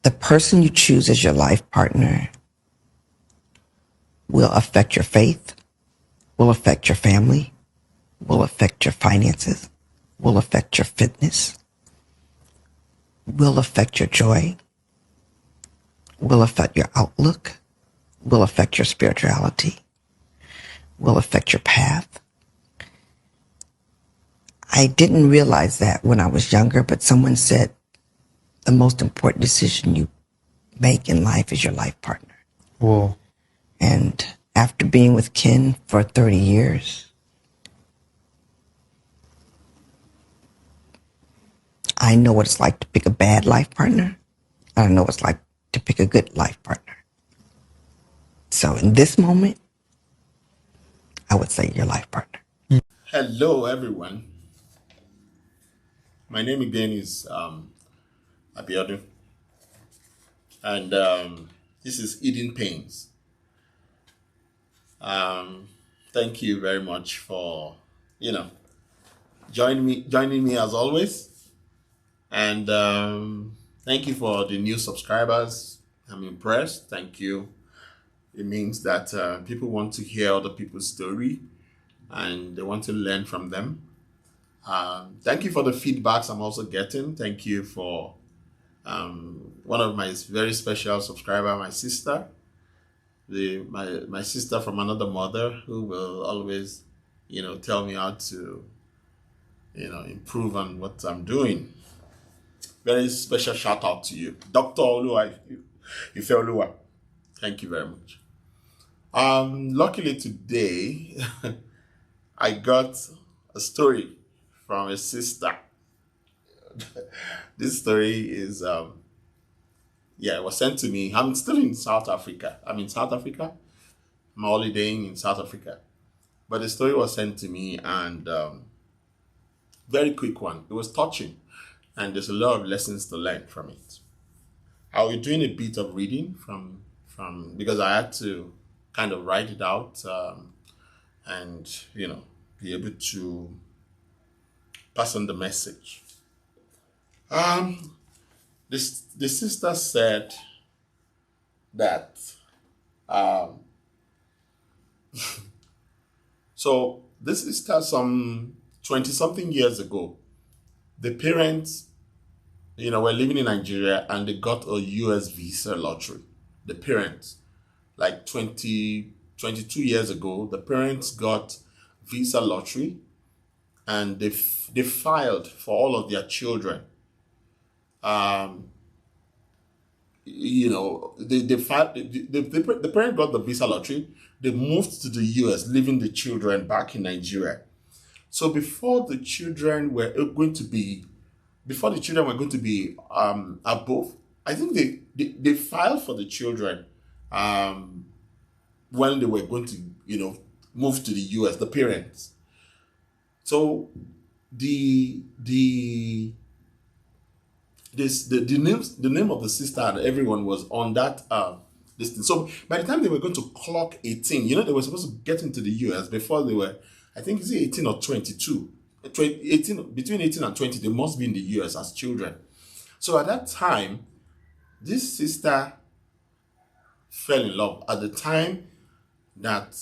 The person you choose as your life partner will affect your faith, will affect your family, will affect your finances, will affect your fitness, will affect your joy, will affect your outlook, will affect your spirituality, will affect your path. I didn't realize that when I was younger, but someone said the most important decision you make in life is your life partner. Whoa. And after being with Ken for 30 years, I know what it's like to pick a bad life partner. And I know what it's like to pick a good life partner. So in this moment, I would say your life partner. Hello, everyone. My name again is Abiodun, and this is Eating Pains. Thank you very much for joining me as always, and thank you for the new subscribers. I'm impressed. Thank you. It means that people want to hear other people's story, and they want to learn from them. Thank you for the feedbacks I'm also getting. Thank you for one of my very special subscriber, my sister, my sister from another mother, who will always, tell me how to, improve on what I'm doing. Very special shout out to you, Dr. Olua Ife Olua. Thank you very much. Luckily today, I got a story from a sister. This story is, it was sent to me. I'm still in South Africa. I'm in South Africa. I'm holidaying in South Africa. But the story was sent to me, and very quick one. It was touching, and there's a lot of lessons to learn from it. I'll be doing a bit of reading from because I had to kind of write it out, and be able to pass on the message. The sister said that so this sister, some 20 something years ago, the parents were living in Nigeria, and they got a US visa lottery. The parents, like 22 years ago, the parents got visa lottery, and they filed for all of their children. They filed. The parent got the visa lottery. They moved to the US, leaving the children back in Nigeria. So before the children were going to be above, I think they filed for the children when they were going to move to the US. The parents. So the name of the sister and everyone was on that this thing. So by the time they were going to clock 18, they were supposed to get into the US before they were, I think it's 18 or 22. 18, between 18 and 20, they must be in the US as children. So at that time, this sister fell in love. At the time that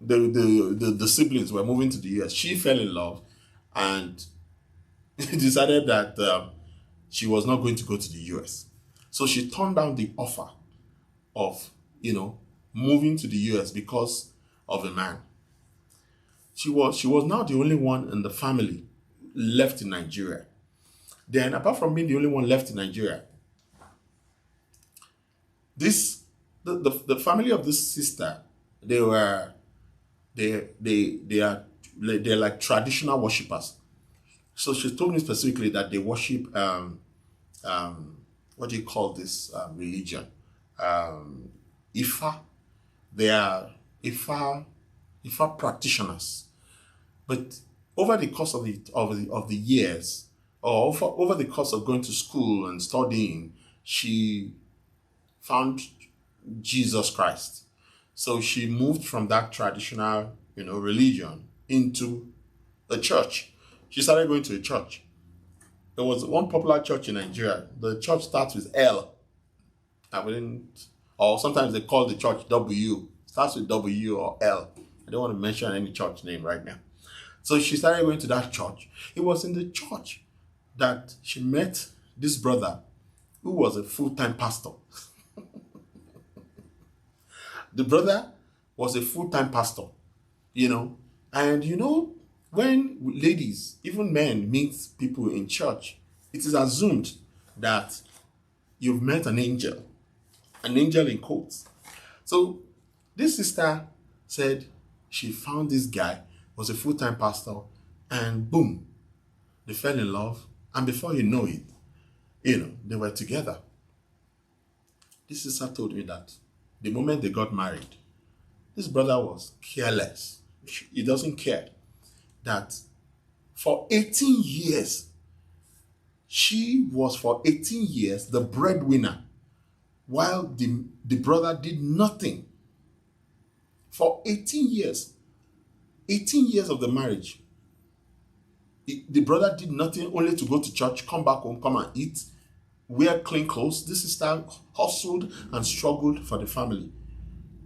the siblings were moving to the US, she fell in love and decided that she was not going to go to the US. So she turned down the offer of, moving to the US because of a man. She was now the only one in the family left in Nigeria. Then, apart from being the only one left in Nigeria, the family of this sister, they're like traditional worshippers. So she told me specifically that they worship what do you call this religion? Ifa. They are Ifa practitioners. But over the course of the years, or over the course of going to school and studying, she found Jesus Christ. So she moved from that traditional, religion into a church. She started going to a church. There was one popular church in Nigeria. The church starts with L. I wouldn't, or sometimes they call the church W. Starts with W or L. I don't want to mention any church name right now. So she started going to that church. It was in the church that she met this brother who was a full-time pastor. The brother was a full-time pastor, And when ladies, even men, meet people in church, it is assumed that you've met an angel in quotes. So this sister said she found this guy, was a full-time pastor, and boom, they fell in love. And before you know it, they were together. This sister told me that the moment they got married, this brother was careless. He doesn't care. That for 18 years, she was for 18 years the breadwinner, while the brother did nothing. For 18 years of the marriage, the brother did nothing, only to go to church, come back home, come and eat, wear clean clothes. This sister hustled and struggled for the family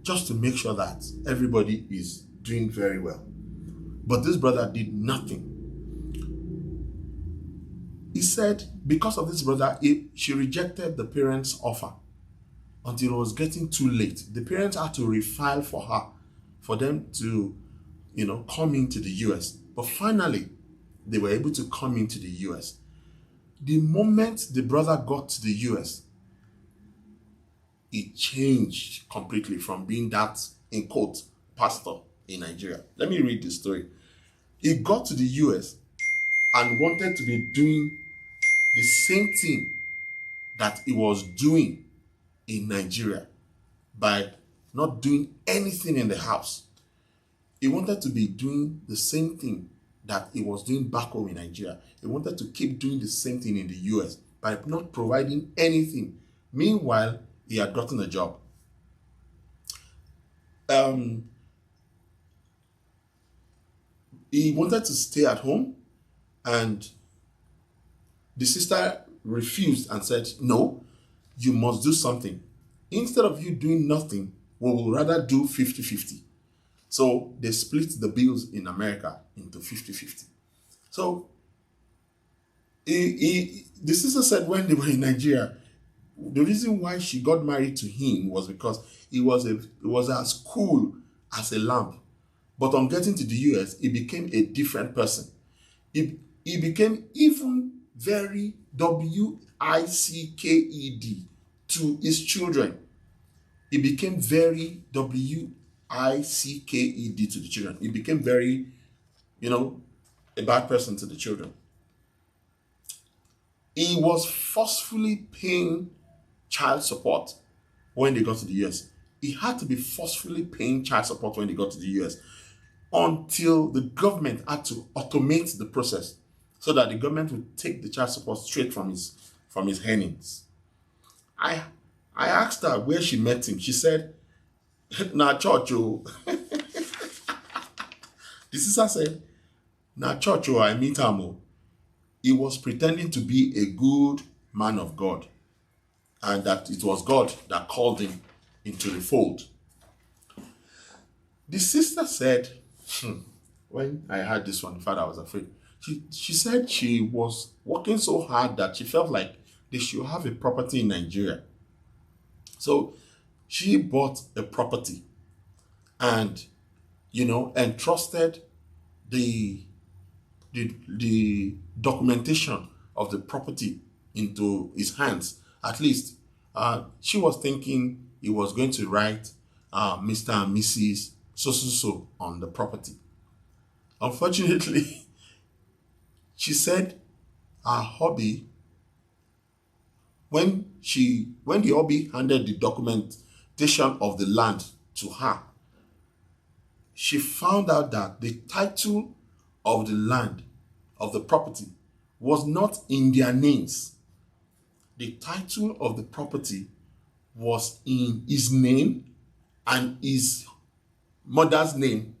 just to make sure that everybody is doing very well. But this brother did nothing. He said because of this brother, she rejected the parents' offer until it was getting too late. The parents had to refile for her, for them to, come into the US. But finally, they were able to come into the US. The moment the brother got to the US, it changed completely from being that, in quotes, pastor in Nigeria. Let me read the story. He got to the US and wanted to be doing the same thing that he was doing in Nigeria by not doing anything in the house. He wanted to be doing the same thing that he was doing back home in Nigeria. He wanted to keep doing the same thing in the US by not providing anything. Meanwhile, he had gotten a job. He wanted to stay at home, and the sister refused and said, no, you must do something. Instead of you doing nothing, we will rather do 50-50. So they split the bills in America into 50-50. So the sister said when they were in Nigeria, the reason why she got married to him was because he was as cool as a lamb. But on getting to the US, he became a different person. He became even very wicked to his children. He became very wicked to the children. He became very, a bad person to the children. He was forcefully paying child support when they got to the US. He had to be forcefully paying child support when they got to the US until the government had to automate the process so that the government would take the child support straight from his earnings. I asked her where she met him. She said, "Na church oh." The sister said, "Na church oh, I meet him oh." He was pretending to be a good man of God, and that it was God that called him into the fold. The sister said, when I heard this one, in fact, I was afraid. She said she was working so hard that she felt like they should have a property in Nigeria. So she bought a property and, entrusted the documentation of the property into his hands. At least she was thinking he was going to write Mr. and Mrs. so on the property. Unfortunately, she said her hubby, when the hubby handed the documentation of the land to her, she found out that the title of the land, of the property, was not in their names. The title of the property was in his name and his mother's name.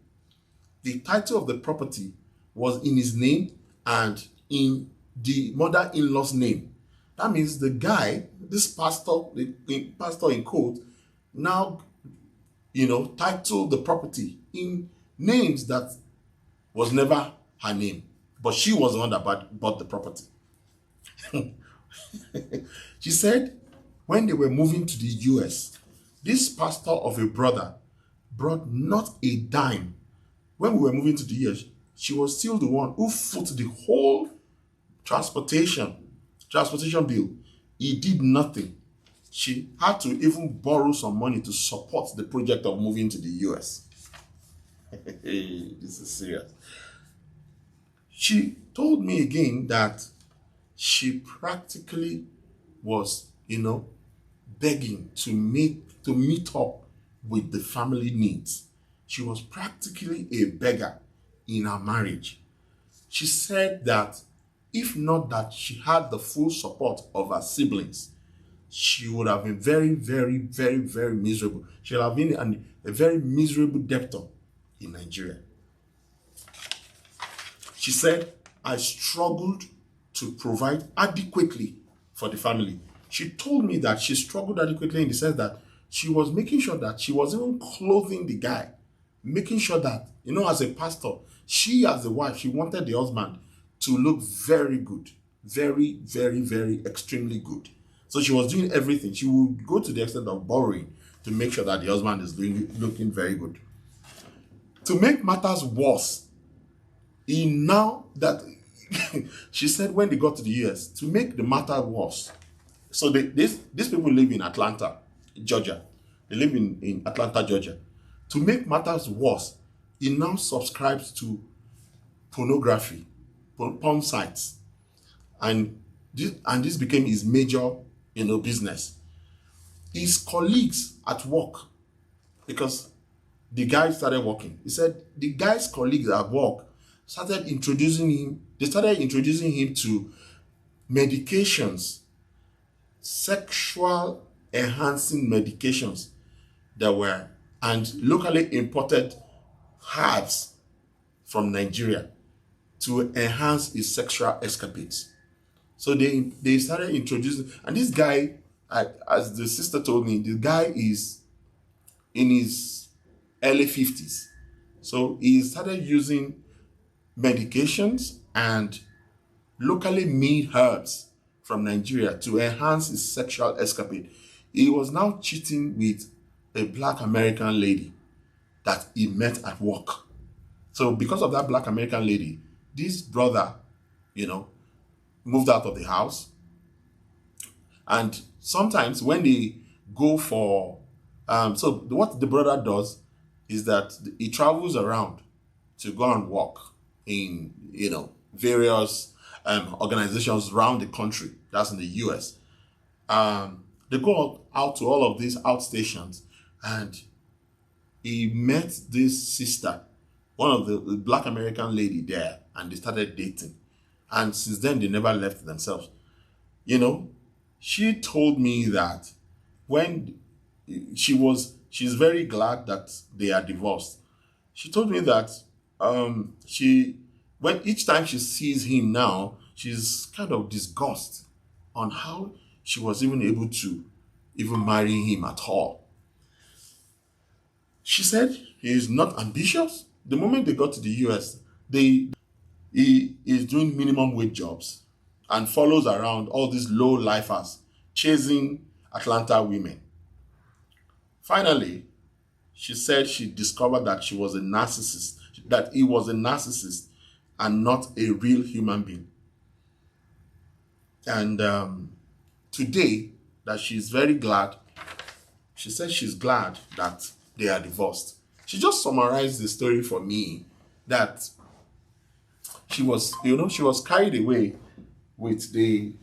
The title of the property was in his name and in the mother-in-law's name. That means the guy, this pastor, the pastor in quote, now, titled the property in names that was never her name. But she was the one that bought the property. She said when they were moving to the US, this pastor of a brother brought not a dime. When we were moving to the US, she was still the one who foot the whole transportation bill. He did nothing. She had to even borrow some money to support the project of moving to the US. This is serious. She told me again that she practically was, begging to meet up with the family needs. She was practically a beggar in her marriage. She said that if not that she had the full support of her siblings, she would have been very, very, very, very miserable. She would have been a very miserable debtor in Nigeria. She said, I struggled to provide adequately for the family. She told me that she struggled adequately in the sense that she was making sure that she was even clothing the guy, making sure that, as a pastor, she as a wife, she wanted the husband to look very good, very, very, very extremely good. So she was doing everything. She would go to the extent of borrowing to make sure that the husband is looking very good. To make matters worse, she said when they got to the US, to make the matter worse. So these people live in Atlanta, Georgia. They live in Atlanta, Georgia. To make matters worse, he now subscribes to pornography, porn sites. And this became his major, business. His colleagues at work, because the guy started working. He said the guy's colleagues at work started introducing him to medications, sexual enhancing medications and locally imported herbs from Nigeria to enhance his sexual escapades. So they started introducing, and this guy, as the sister told me, the guy is in his early 50s. So he started using medications and locally made herbs from Nigeria to enhance his sexual escapade. He was now cheating with a Black American lady that he met at work. So because of that Black American lady, this brother, moved out of the house. And sometimes when they go for, so what the brother does is that he travels around to go and work in, various organizations around the country. That's in the US. They go out to all of these outstations, and he met this sister, one of the Black American lady there, and they started dating. And since then, they never left themselves. She told me that when she's very glad that they are divorced. She told me that when each time she sees him now, she's kind of disgusted on how she was even able to even marry him at all. She said he is not ambitious. The moment they got to the US, he is doing minimum wage jobs and follows around all these low lifers chasing Atlanta women. Finally, she said she discovered that he was a narcissist and not a real human being. And today, that she's very glad, she said she's glad that they are divorced. She just summarized the story for me that she was carried away with the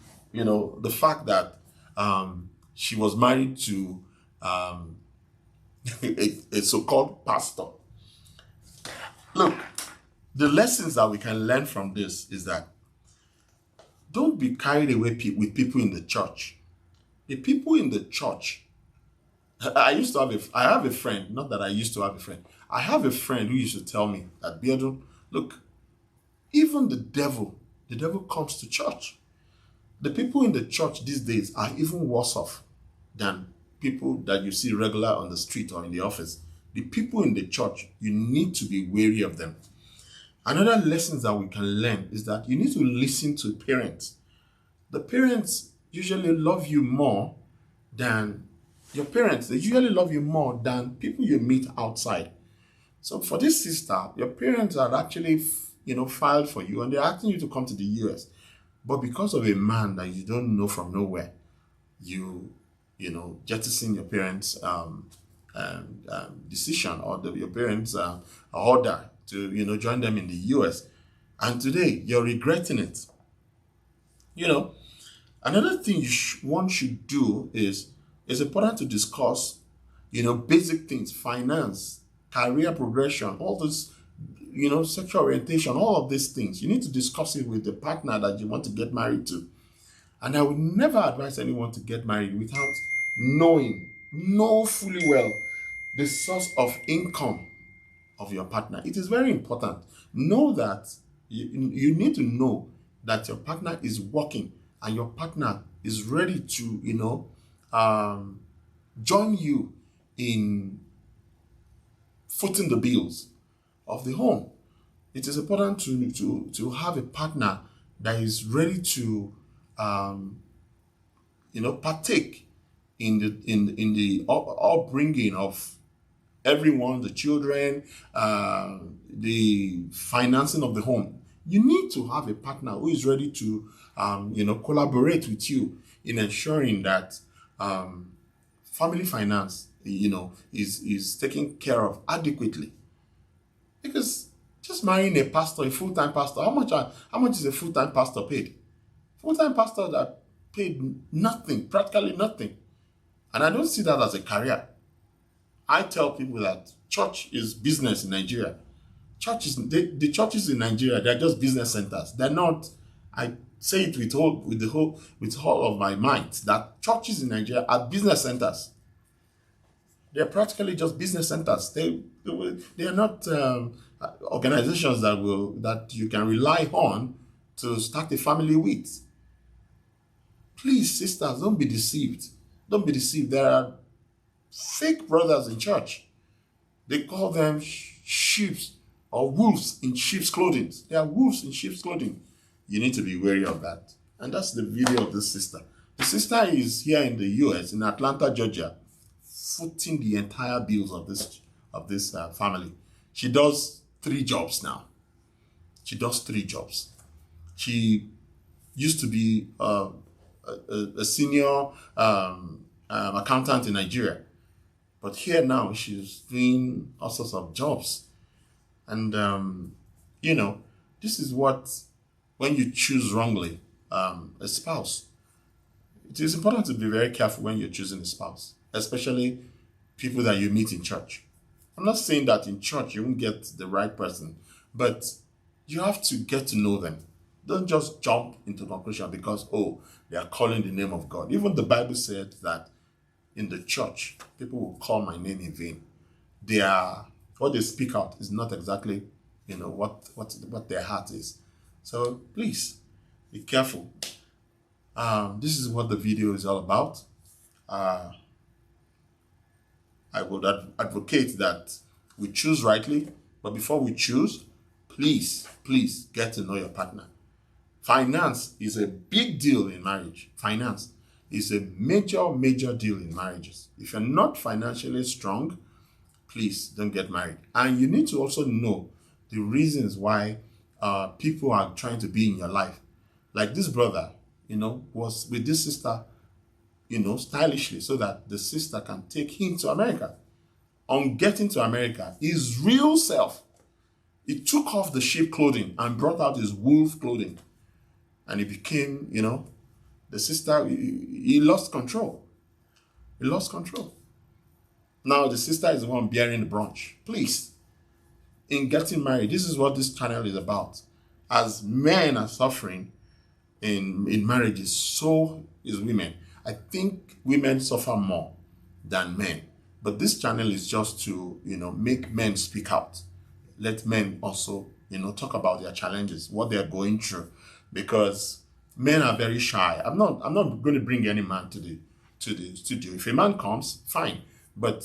fact that she was married to a so-called pastor. Look, the lessons that we can learn from this is that don't be carried away with people in the church. The people in the church, I have a friend, not that I used to have a friend. I have a friend who used to tell me that, Biodun, look, even the devil the devil comes to church. The people in the church these days are even worse off than people that you see regular on the street or in the office. The people in the church, you need to be wary of them. Another lesson that we can learn is that you need to listen to parents. The parents usually love you more than your parents. They usually love you more than people you meet outside. So for this sister, your parents are actually, filed for you and they're asking you to come to the US. But because of a man that you don't know from nowhere, you jettison your parents' decision or your parents' order to, join them in the US. And today, you're regretting it. Another thing one should do is, it's important to discuss, basic things, finance, career progression, all this, sexual orientation, all of these things. You need to discuss it with the partner that you want to get married to. And I would never advise anyone to get married without know fully well the source of income of your partner. It is very important. Know that you need to know that your partner is working and your partner is ready to, join you in footing the bills of the home. It is important to have a partner that is ready to partake in the upbringing of everyone, the children, the financing of the home. You need to have a partner who is ready to collaborate with you in ensuring that family finance is taken care of adequately. Because just marrying a pastor, a full-time pastor, how much is a full-time pastor paid? Full-time pastor that paid nothing, practically nothing. And I don't see that as a career. I tell people that church is business in Nigeria. The churches in Nigeria, they're just business centers. They're not, I say it with all of my might, that churches in Nigeria are business centers. They're practically just business centers. They are not organizations that you can rely on to start a family with. Please, sisters, don't be deceived. Don't be deceived. There are fake brothers in church. They call them sheep or wolves in sheep's clothing. They are wolves in sheep's clothing. You need to be wary of that. And that's the video of this sister. The sister is here in the US, in Atlanta, Georgia, footing the entire bills of this family. She does 3 jobs now. She does 3 jobs. She used to be a senior accountant in Nigeria, but here now she's doing all sorts of jobs. And this is what, when you choose wrongly a spouse, it is important to be very careful when you're choosing a spouse, especially people that you meet in church. I'm not saying that in church you won't get the right person, but you have to get to know them. Don't just jump into conclusion because, they are calling the name of God. Even the Bible said that in the church, people will call my name in vain. What they speak out is not exactly, what their heart is. So please, be careful. This is what the video is all about. I would advocate that we choose rightly, but before we choose, please get to know your partner. Finance is a big deal in marriage. Finance is a major deal in marriages. If you're not financially strong, please don't get married. And you need to also know the reasons why people are trying to be in your life. Like this brother, was with this sister, stylishly, so that the sister can take him to America. On getting to America, his real self, he took off the sheep clothing and brought out his wolf clothing. And he became, the sister, he lost control. He lost control. Now the sister is the one bearing the brunt. Please, in getting married, this is what this channel is about. As men are suffering in marriages, so is women. I think women suffer more than men. But this channel is just to, make men speak out. Let men also, talk about their challenges, what they're going through. because men are very shy. I'm not going to bring any man to the studio. If a man comes, fine. But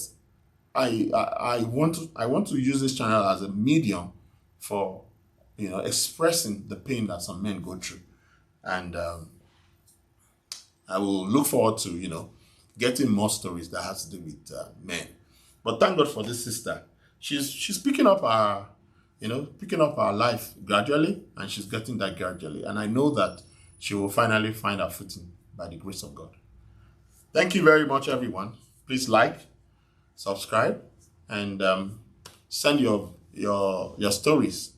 I want to use this channel as a medium for expressing the pain that some men go through, and I will look forward to getting more stories that has to do with men. But thank God for this sister. She's picking up our life gradually, and she's getting that gradually. And I know that she will finally find her footing by the grace of God. Thank you very much, everyone. Please like, subscribe, and send your stories.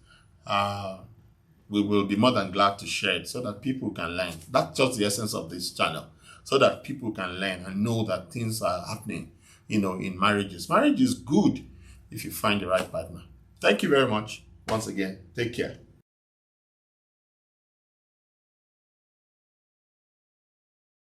We will be more than glad to share it so that people can learn. That's just the essence of this channel, so that people can learn and know that things are happening, in marriages. Marriage is good if you find the right partner. Thank you very much. Once again, take care.